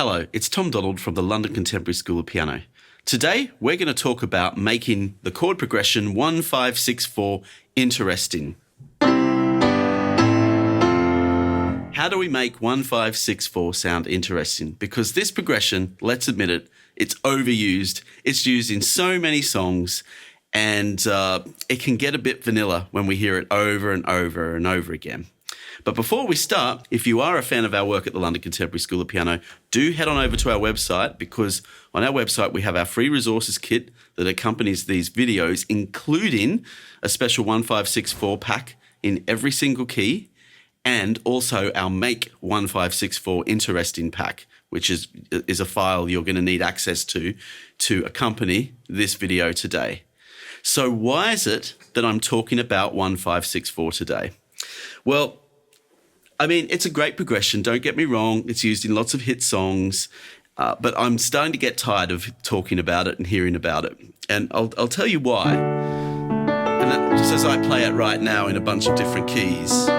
Hello, it's Tom Donald from the London Contemporary School of Piano. Today, we're going to talk about making the chord progression 1-5-6-4 interesting. How do we make 1-5-6-4 sound interesting? Because this progression, let's admit it, it's overused. It's used in so many songs, and it can get a bit vanilla when we hear it over and over and over again. But before we start, if you are a fan of our work at the London Contemporary School of Piano, do head on over to our website, because on our website we have our free resources kit that accompanies these videos, including a special 1-5-6-4 pack in every single key, and also our Make 1-5-6-4 Interesting pack, which is a file you're going to need access to accompany this video today. So why is it that I'm talking about 1-5-6-4 today? Well, I mean, it's a great progression, don't get me wrong. It's used in lots of hit songs, but I'm starting to get tired of talking about it and hearing about it. And I'll tell you why. And that, just as I play it right now in a bunch of different keys,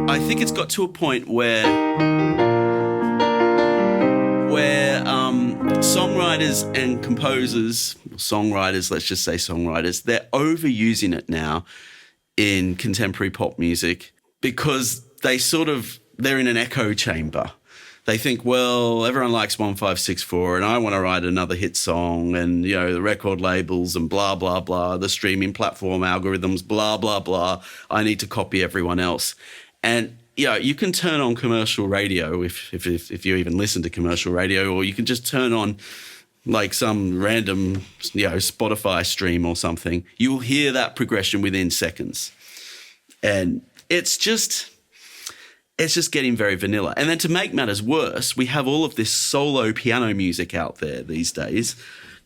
I think it's got to a point where songwriters and composers, let's just say songwriters, they're overusing it now in contemporary pop music, because they're in an echo chamber. They think, well, everyone likes 1-5-6-4 and I want to write another hit song, and, you know, the record labels and blah, blah, blah, the streaming platform algorithms, blah, blah, blah. I need to copy everyone else. And, you know, you can turn on commercial radio if you even listen to commercial radio, or you can just turn on like some random, you know, Spotify stream or something. You will hear that progression within seconds. And it's just getting very vanilla. And then to make matters worse, we have all of this solo piano music out there these days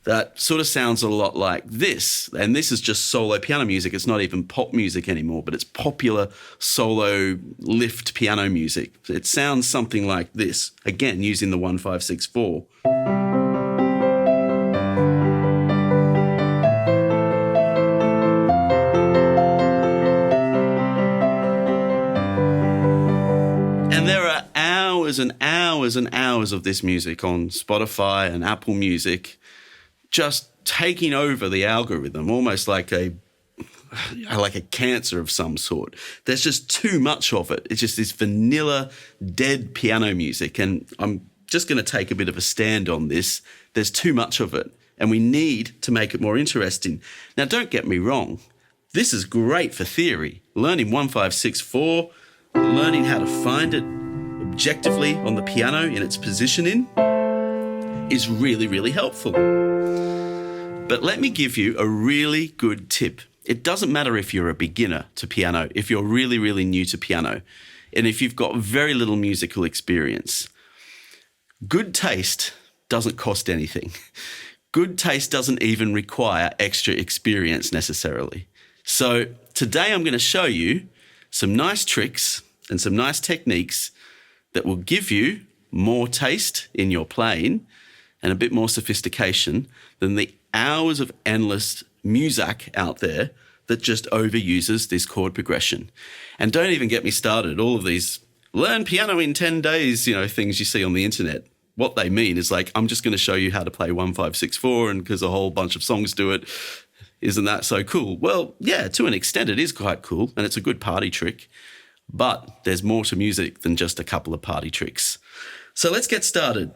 that sort of sounds a lot like this. And this is just solo piano music. It's not even pop music anymore, but it's popular solo lift piano music. It sounds something like this, again, using the 1-5-6-4. And there are hours and hours and hours of this music on Spotify and Apple Music, just taking over the algorithm, almost like a cancer of some sort. There's just too much of it. It's just this vanilla, dead piano music. And I'm just going to take a bit of a stand on this. There's too much of it, and we need to make it more interesting. Now, don't get me wrong. This is great for theory. Learning 1-5-6-4, learning how to find it objectively on the piano in its positioning is really, really helpful. But let me give you a really good tip. It doesn't matter if you're a beginner to piano, if you're really, really new to piano, and if you've got very little musical experience. Good taste doesn't cost anything. Good taste doesn't even require extra experience necessarily. So today I'm going to show you some nice tricks and some nice techniques that will give you more taste in your playing and a bit more sophistication than the hours of endless music out there that just overuses this chord progression. And don't even get me started. All of these learn piano in 10 days, you know, things you see on the internet. What they mean is like, I'm just going to show you how to play 1-5-6-4, and because a whole bunch of songs do it, isn't that so cool? Well, yeah, to an extent it is quite cool, and it's a good party trick. But there's more to music than just a couple of party tricks. So let's get started.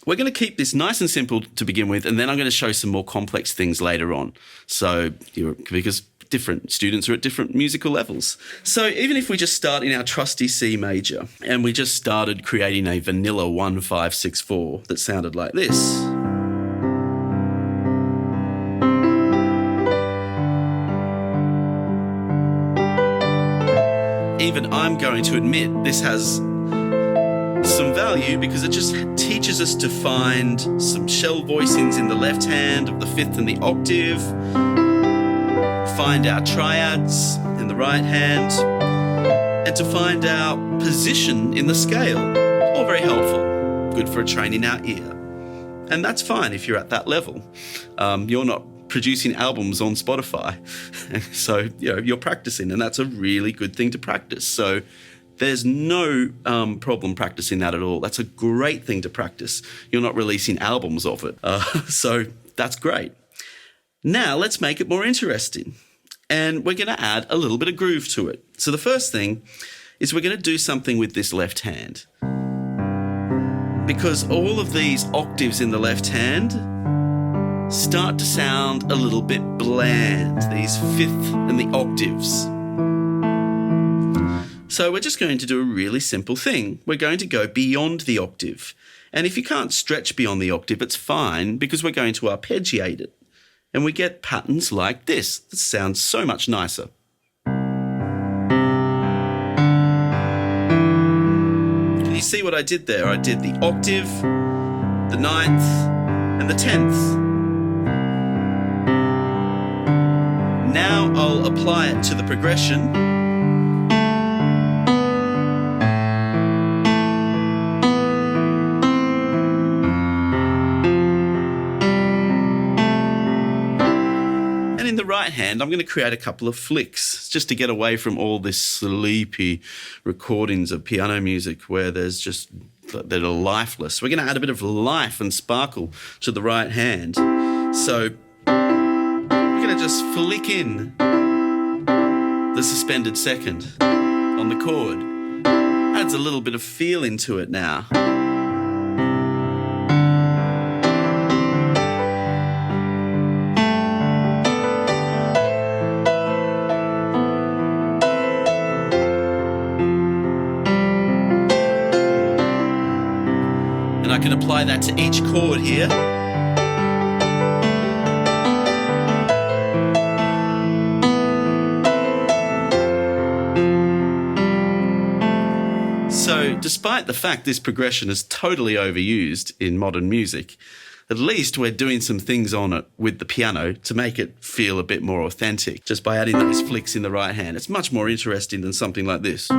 We're going to keep this nice and simple to begin with, and then I'm going to show some more complex things later on. So, because different students are at different musical levels. So even if we just start in our trusty C major, and we just started creating a vanilla 1-5-6-4 that sounded like this. Even I'm going to admit this has some value, because it just teaches us to find some shell voicings in the left hand of the fifth and the octave, find our triads in the right hand, and to find our position in the scale. All very helpful, good for training our ear. And that's fine if you're at that level. You're not producing albums on Spotify. So, you're practicing, and that's a really good thing to practice. So There's no problem practicing that at all. That's a great thing to practice. You're not releasing albums of it. So that's great. Now let's make it more interesting. And we're going to add a little bit of groove to it. So the first thing is we're going to do something with this left hand. Because all of these octaves in the left hand start to sound a little bit bland, these fifth and the octaves. So we're just going to do a really simple thing. We're going to go beyond the octave. And if you can't stretch beyond the octave, it's fine because we're going to arpeggiate it. And we get patterns like this. This sounds so much nicer. Can you see what I did there? I did the octave, the ninth, and the 10th. Now I'll apply it to the progression. And in the right hand, I'm going to create a couple of flicks just to get away from all this sleepy recordings of piano music where there's just, that are lifeless. We're going to add a bit of life and sparkle to the right hand. So going to just flick in the suspended second on the chord. Adds a little bit of feel into it now. And I can apply that to each chord here. So despite the fact this progression is totally overused in modern music, at least we're doing some things on it with the piano to make it feel a bit more authentic, just by adding those flicks in the right hand. It's much more interesting than something like this. Now,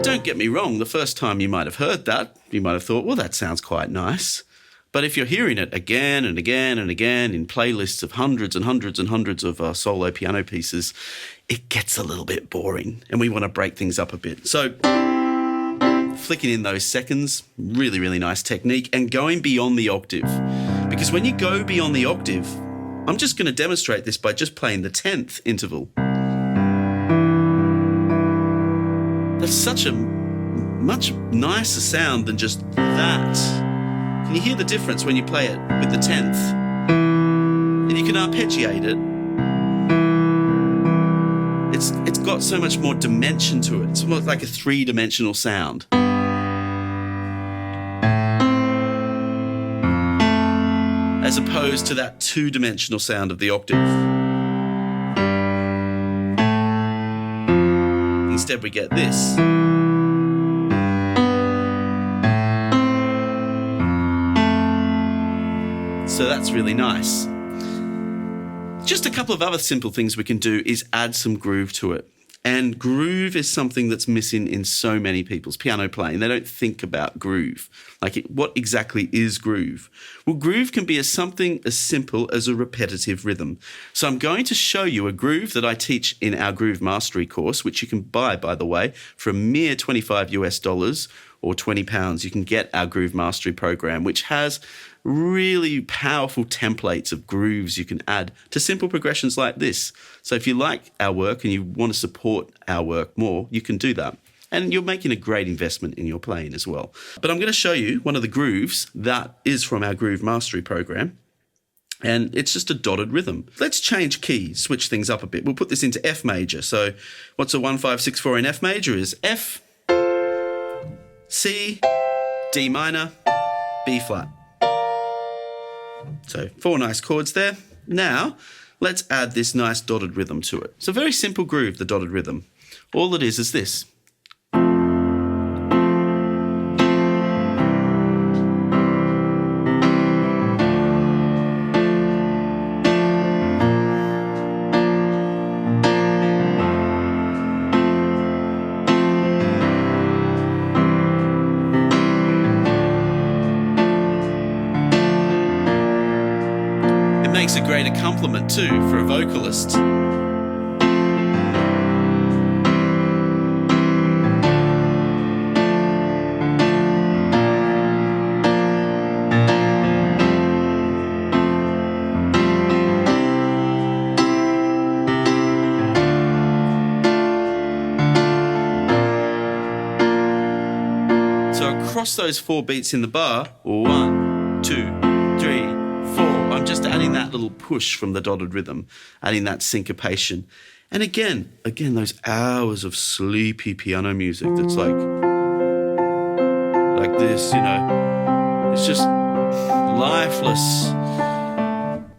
don't get me wrong, the first time you might have heard that, you might have thought, well, that sounds quite nice. But if you're hearing it again and again and again in playlists of hundreds and hundreds and hundreds of solo piano pieces, it gets a little bit boring and we want to break things up a bit. So flicking in those seconds, really, really nice technique, and going beyond the octave. Because when you go beyond the octave, I'm just going to demonstrate this by just playing the 10th interval. That's such a much nicer sound than just that. Can you hear the difference when you play it with the 10th? And you can arpeggiate it. It's got so much more dimension to it. It's almost like a three-dimensional sound. As opposed to that two-dimensional sound of the octave. Instead we get this. So that's really nice. Just a couple of other simple things we can do is add some groove to it. And groove is something that's missing in so many people's piano playing. They don't think about groove. What exactly is groove? Well, groove can be something as simple as a repetitive rhythm. So I'm going to show you a groove that I teach in our Groove Mastery course, which you can buy, by the way, for a mere $25 or £20. You can get our Groove Mastery program, which has really powerful templates of grooves you can add to simple progressions like this. So if you like our work and you want to support our work more, you can do that. And you're making a great investment in your playing as well. But I'm going to show you one of the grooves that is from our Groove Mastery program. And it's just a dotted rhythm. Let's change keys, switch things up a bit. We'll put this into F major. So what's a 1, 5, 6, 4 in F major is F, C, D minor, B flat. So 4 nice chords there. Now, let's add this nice dotted rhythm to it. It's a very simple groove, the dotted rhythm. All it is this. great a compliment too for a vocalist. Across those 4 beats in the bar, 1, 2, 3, 4. I'm just adding that little push from the dotted rhythm, adding that syncopation. And again, those hours of sleepy piano music that's like this, you know. It's just lifeless.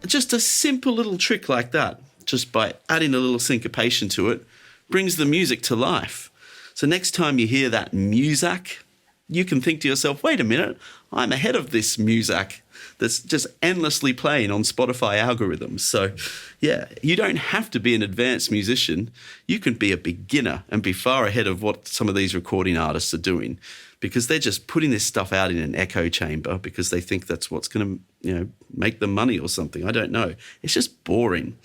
Just a simple little trick like that, just by adding a little syncopation to it, brings the music to life. So next time you hear that muzak, you can think to yourself, wait a minute, I'm ahead of this muzak that's just endlessly playing on Spotify algorithms. So, yeah, you don't have to be an advanced musician. You can be a beginner and be far ahead of what some of these recording artists are doing, because they're just putting this stuff out in an echo chamber because they think that's what's going to, make them money or something. I don't know. It's just boring.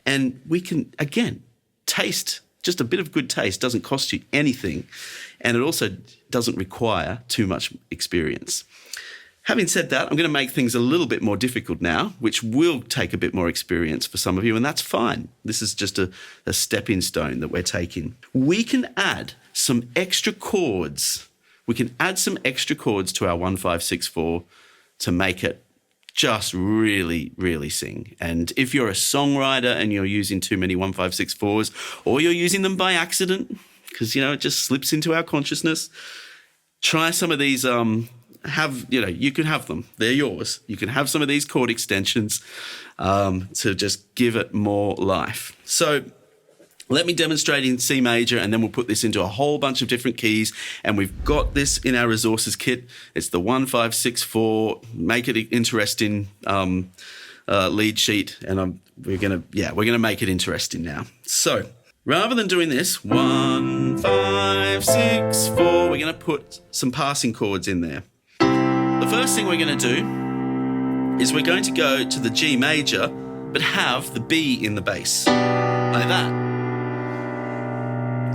And we can, again, taste. Just a bit of good taste doesn't cost you anything, and it also doesn't require too much experience. Having said that, I'm going to make things a little bit more difficult now, which will take a bit more experience for some of you, and that's fine. This is just a stepping stone that we're taking. We can add some extra chords. We can add some extra chords to our 1, 5, 6, 4 to make it just really, really sing. And if you're a songwriter and you're using too many 1, 5, 6, 4s, or you're using them by accident, because, it just slips into our consciousness, try some of these, you can have them. They're yours. You can have some of these chord extensions to just give it more life. So let me demonstrate in C major, and then we'll put this into a whole bunch of different keys. And we've got this in our resources kit. It's the 1, 5, 6, 4. Make it interesting lead sheet, and we're gonna make it interesting now. So rather than doing this 1, 5, 6, 4, we're gonna put some passing chords in there. The first thing we're gonna do is we're going to go to the G major, but have the B in the bass, like that.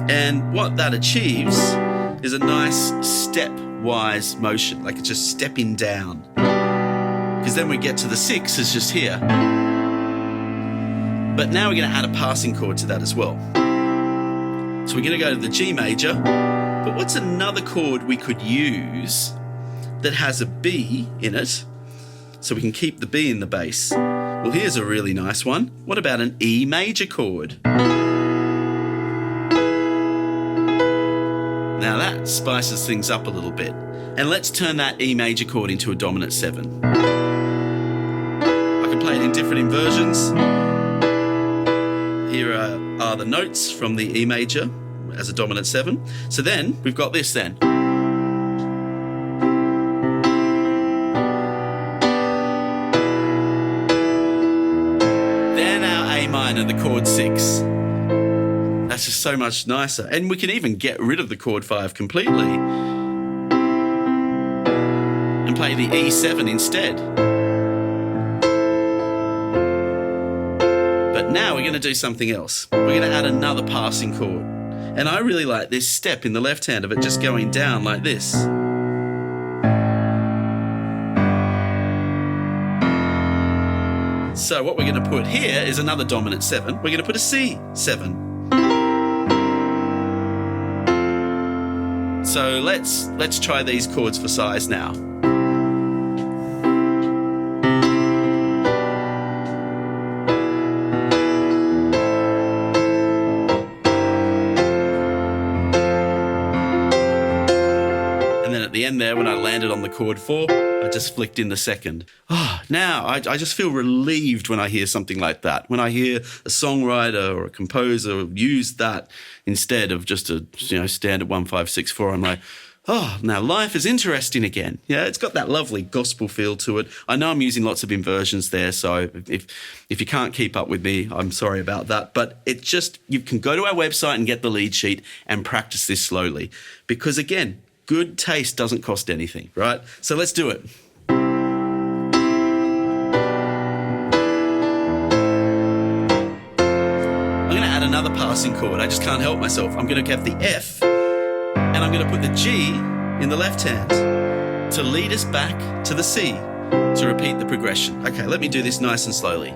And what that achieves is a nice stepwise motion, like it's just stepping down. Because then we get to the 6, it's just here. But now we're going to add a passing chord to that as well. So we're going to go to the G major, but what's another chord we could use that has a B in it, so we can keep the B in the bass? Well, here's a really nice one. What about an E major chord? Now that spices things up a little bit. And let's turn that E major chord into a dominant 7. I can play it in different inversions. Here are the notes from the E major as a dominant 7. So then we've got this then. Then our A minor, the chord 6. That's just so much nicer. And we can even get rid of the chord 5 completely and play the E7 instead. But now we're going to do something else. We're going to add another passing chord. And I really like this step in the left hand of it just going down like this. So what we're going to put here is another dominant 7. We're going to put a C7. So let's try these chords for size now. And then at the end there, when I landed on the chord 4, I just flicked in the second. Now I just feel relieved when I hear something like that. When I hear a songwriter or a composer use that instead of just a standard 1, 5, 6, 4, I'm like, now life is interesting again. Yeah, it's got that lovely gospel feel to it. I know I'm using lots of inversions there, so if you can't keep up with me, I'm sorry about that. But you can go to our website and get the lead sheet and practice this slowly. Because again, good taste doesn't cost anything, right? So let's do it. add another passing chord. I just can't help myself. I'm going to have the F, and I'm going to put the G in the left hand to lead us back to the C to repeat the progression. Okay, let me do this nice and slowly.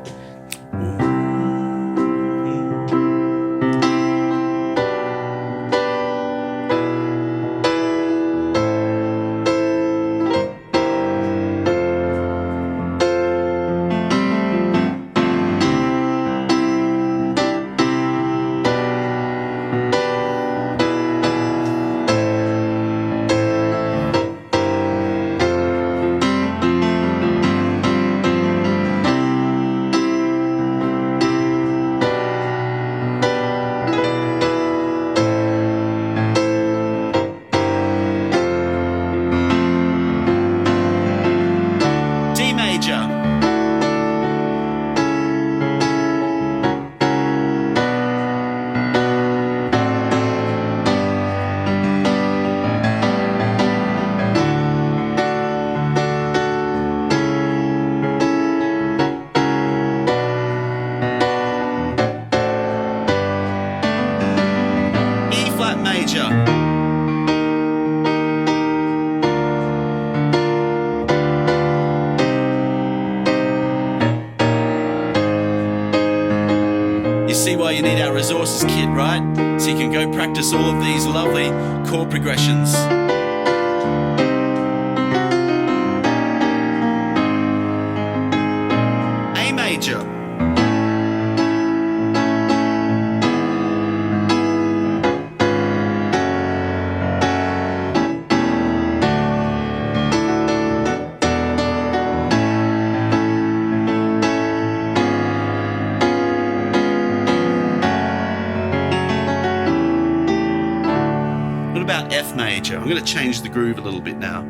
See why you need our resources kit, right? So you can go practice all of these lovely chord progressions. A major. About F major. I'm going to change the groove a little bit now.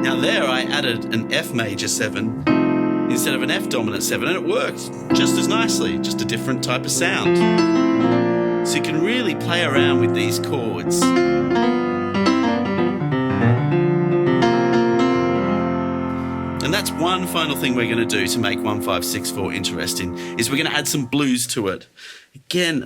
Now there I added an F major 7 instead of an F dominant 7, and it worked just as nicely, just a different type of sound. So you can really play around with these chords. And that's one final thing we're going to do to make 1564 interesting, is we're going to add some blues to it. Again,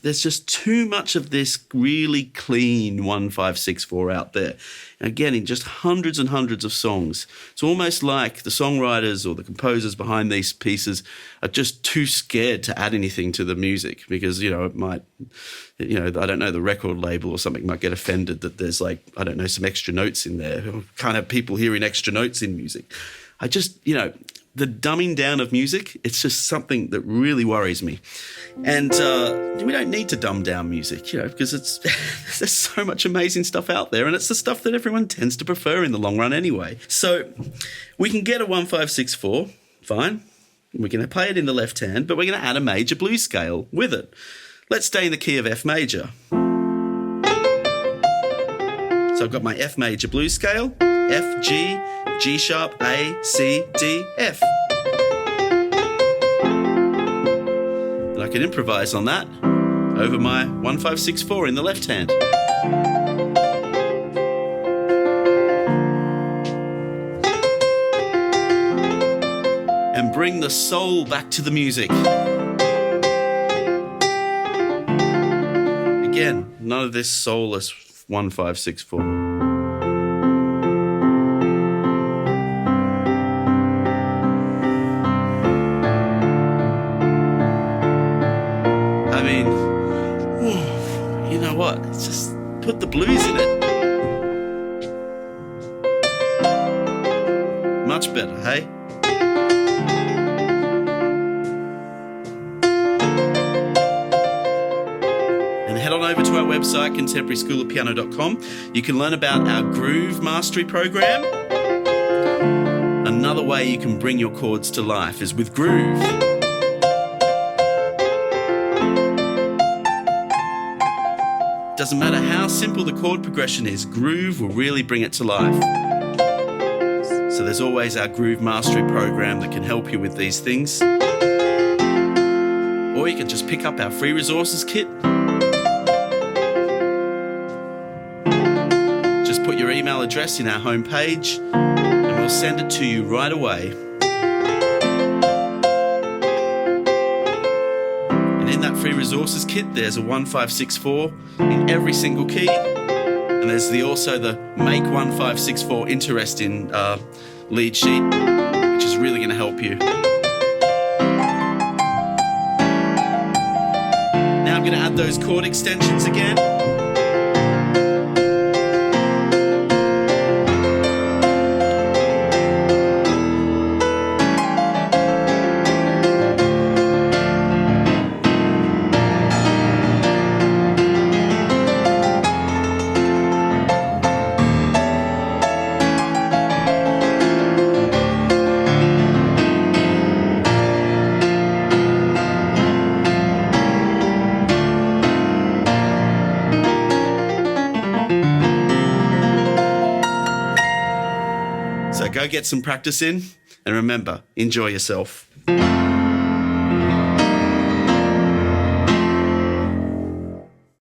there's just too much of this really clean 1564 out there. Again, in just hundreds and hundreds of songs. It's almost like the songwriters or the composers behind these pieces are just too scared to add anything to the music because, it might, I don't know, the record label or something might get offended that there's some extra notes in there. Can't have people hearing extra notes in music. The dumbing down of music, it's just something that really worries me. And we don't need to dumb down music, because there's so much amazing stuff out there, and it's the stuff that everyone tends to prefer in the long run anyway. So we can get a 1564, fine. We're going to play it in the left hand, but we're going to add a major blues scale with it. Let's stay in the key of F major. So I've got my F major blues scale, F, G, G sharp, A, C, D, F. And I can improvise on that over my 1564 in the left hand. And bring the soul back to the music. Again, none of this soulless 1564. I mean, you know what? Just put the blues in it. Much better, hey? Head on over to our website, contemporaryschoolofpiano.com. You can learn about our Groove Mastery program. Another way you can bring your chords to life is with groove. Doesn't matter how simple the chord progression is, groove will really bring it to life. there's always our Groove Mastery program that can help you with these things. Or you can just pick up our free resources kit. Just put your email address in our homepage and we'll send it to you right away. And in that free resources kit, there's a 1564 in every single key. And there's also the Make 1564 Interesting lead sheet, which is really going to help you. Now I'm going to add those chord extensions again. So go get some practice in, and remember, enjoy yourself.